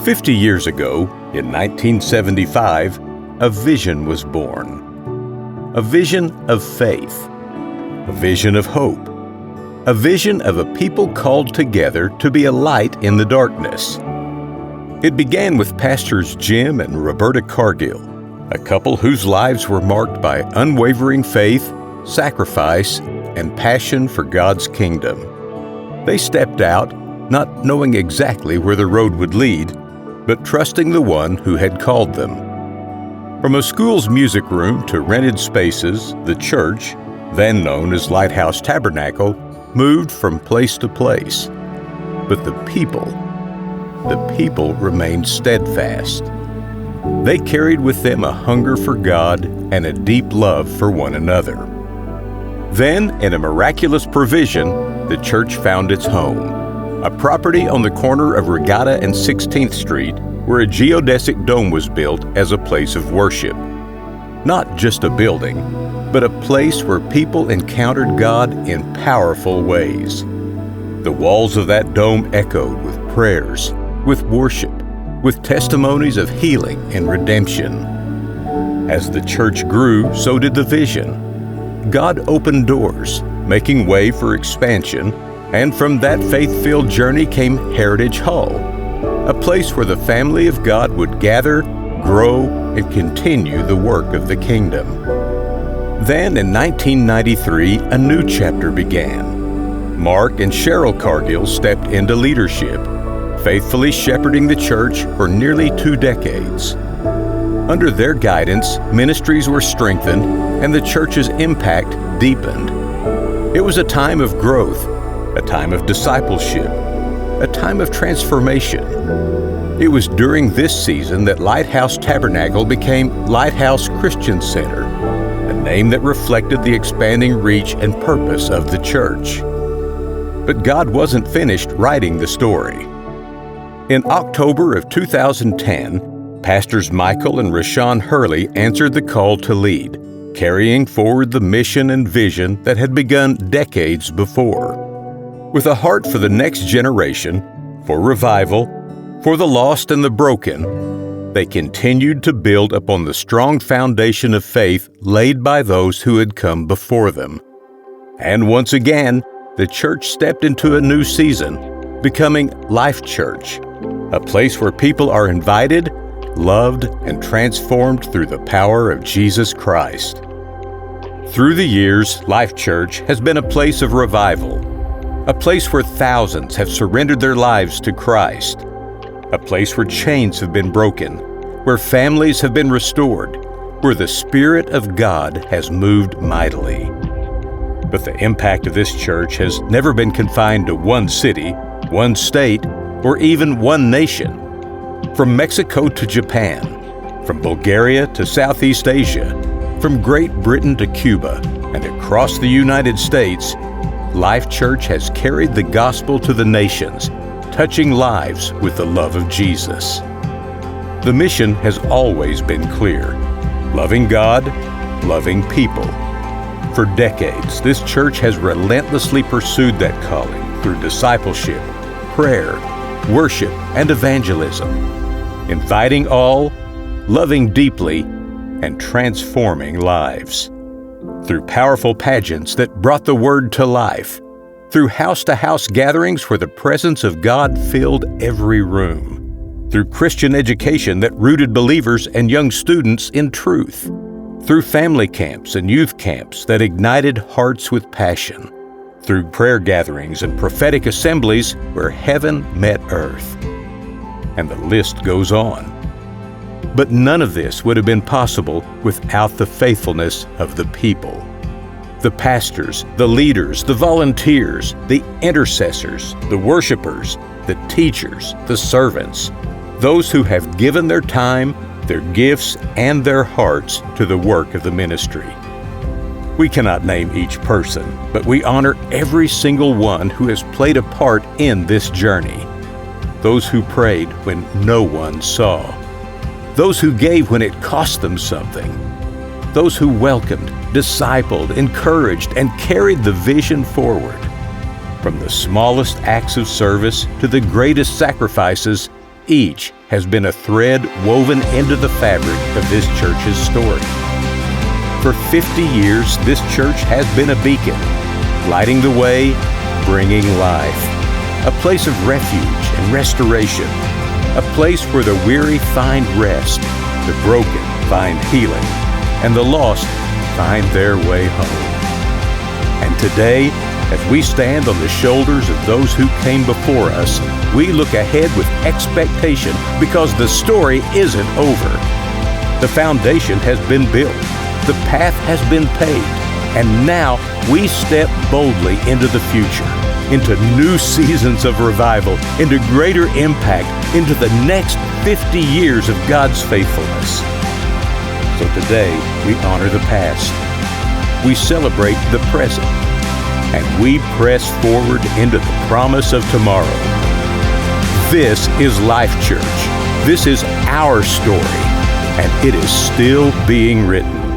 50 years ago, in 1975, a vision was born. A vision of faith. A vision of hope. A vision of a people called together to be a light in the darkness. It began with Pastors Jim and Roberta Cargill, a couple whose lives were marked by unwavering faith, sacrifice, and passion for God's kingdom. They stepped out, not knowing exactly where the road would lead, but trusting the one who had called them. From a school's music room to rented spaces, the church, then known as Lighthouse Tabernacle, moved from place to place. But the people remained steadfast. They carried with them a hunger for God and a deep love for one another. Then, in a miraculous provision, the church found its home. A property on the corner of Regatta and 16th Street where a geodesic dome was built as a place of worship. Not just a building, but a place where people encountered God in powerful ways. The walls of that dome echoed with prayers, with worship, with testimonies of healing and redemption. As the church grew, so did the vision. God opened doors, making way for expansion, and from that faith-filled journey came Heritage Hall, a place where the family of God would gather, grow, and continue the work of the kingdom. Then in 1993, a new chapter began. Mark and Cheryl Cargill stepped into leadership, faithfully shepherding the church for nearly 2 decades. Under their guidance, ministries were strengthened and the church's impact deepened. It was a time of growth, a time of discipleship, a time of transformation. It was during this season that Lighthouse Tabernacle became Lighthouse Christian Center, a name that reflected the expanding reach and purpose of the church. But God wasn't finished writing the story. In October of 2010, Pastors Michael and Rashawn Hurley answered the call to lead, carrying forward the mission and vision that had begun decades before. With a heart for the next generation, for revival, for the lost and the broken, they continued to build upon the strong foundation of faith laid by those who had come before them. And once again, the church stepped into a new season, becoming Life Church, a place where people are invited, loved, and transformed through the power of Jesus Christ. Through the years, Life Church has been a place of revival, a place where thousands have surrendered their lives to Christ, a place where chains have been broken, where families have been restored, where the Spirit of God has moved mightily. But the impact of this church has never been confined to one city, one state, or even one nation. From Mexico to Japan, from Bulgaria to Southeast Asia, from Great Britain to Cuba, and across the United States, Life Church has carried the gospel to the nations, touching lives with the love of Jesus. The mission has always been clear: loving God, loving people. For decades, this church has relentlessly pursued that calling through discipleship, prayer, worship, and evangelism, inviting all, loving deeply, and transforming lives. Through powerful pageants that brought the word to life, through house-to-house gatherings where the presence of God filled every room, through Christian education that rooted believers and young students in truth, through family camps and youth camps that ignited hearts with passion, through prayer gatherings and prophetic assemblies where heaven met earth. And the list goes on. But none of this would have been possible without the faithfulness of the people. The pastors, the leaders, the volunteers, the intercessors, the worshipers, the teachers, the servants, those who have given their time, their gifts, and their hearts to the work of the ministry. We cannot name each person, but we honor every single one who has played a part in this journey. Those who prayed when no one saw. Those who gave when it cost them something. Those who welcomed, discipled, encouraged, and carried the vision forward. From the smallest acts of service to the greatest sacrifices, each has been a thread woven into the fabric of this church's story. For 50 years, this church has been a beacon, lighting the way, bringing life, a place of refuge and restoration, a place where the weary find rest, the broken find healing, and the lost find their way home. And today, as we stand on the shoulders of those who came before us, we look ahead with expectation because the story isn't over. The foundation has been built, the path has been paved, and now we step boldly into the future, into new seasons of revival, into greater impact, into the next 50 years of God's faithfulness. So today, we honor the past, we celebrate the present, and we press forward into the promise of tomorrow. This is Life Church. This is our story, and it is still being written.